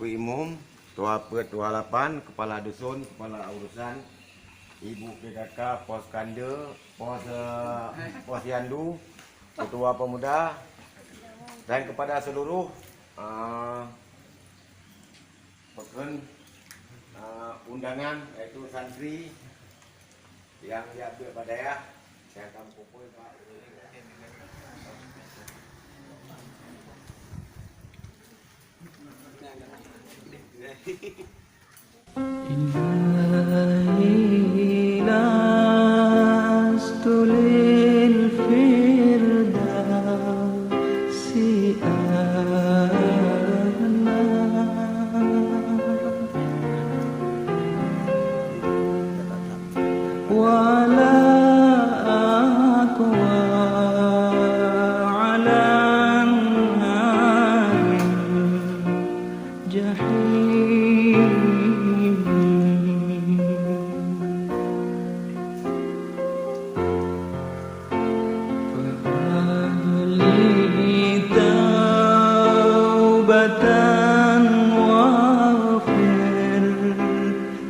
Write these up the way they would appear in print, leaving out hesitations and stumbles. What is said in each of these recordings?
Imum, Tua Tua 8, Kepala Dusun, Kepala Urusan, Ibu PKK, Pos Kanda, Pos Yandu, Ketua Pemuda, dan kepada seluruh undangan, iaitu santri yang diambil pada yang kami kumpul Pak. إلهي لست للفردوس أهلا ولا أقوى على النار الجحيم فهل لي توبة واغفر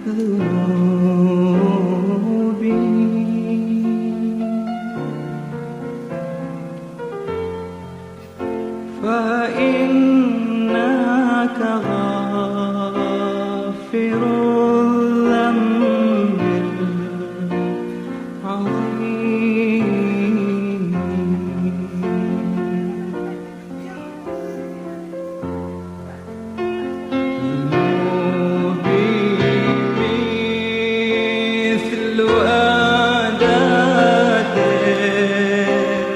ذنوبي فإنك غافر الذنب العظيم ذنوبي مثل أعداد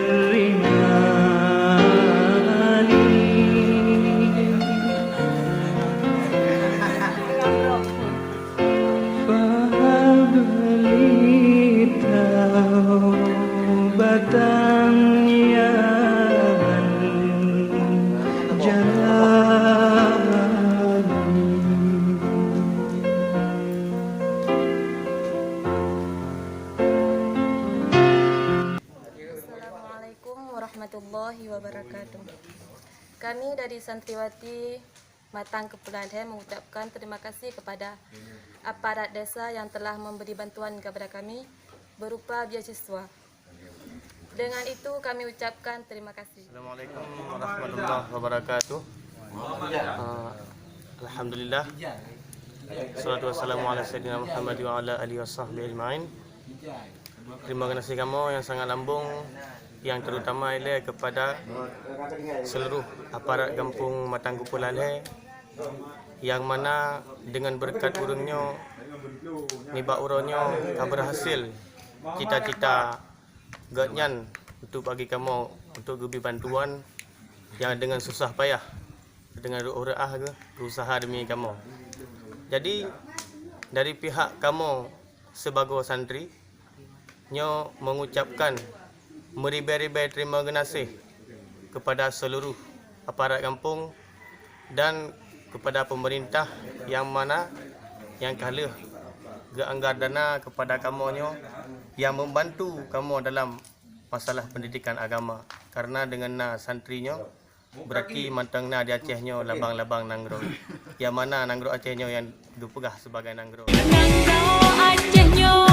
الرمال فهب لي توبة يا ذا الجلال Assalamualaikum warahmatullahi wabarakatuh. Kami dari Santriwati Matang Kepulauan Riau mengucapkan terima kasih kepada aparat desa yang telah memberi bantuan kepada kami berupa beasiswa. Dengan itu kami ucapkan terima kasih. Assalamualaikum warahmatullahi wabarakatuh. Alhamdulillah. Salatu wassalamu ala sayyidina Muhammad wa ala alihi wasahbihi ajma'in. Terima kasih kamu yang sangat lambung, yang terutama ialah kepada seluruh aparat kampung Matang Kepulauan Riau yang mana dengan berkat urungnya nibak uronyo kau berhasil cita-cita gatnyan untuk bagi kamu untuk beri bantuan yang dengan susah payah dengan urah ke berusaha demi kamu. Jadi dari pihak kamu sebagai santri nyo mengucapkan meribai-ribai terima kasih kepada seluruh aparat kampung dan kepada pemerintah yang mana yang kalah anggar dana kepada kamu nyo yang membantu kamu dalam masalah pendidikan agama, karena dengan santrinya berarti mantangna di Aceh-nyo labang-labang nanggro yang mana nanggro Aceh-nyo yang dipegah sebagai nanggro Nanggro Aceh-nyo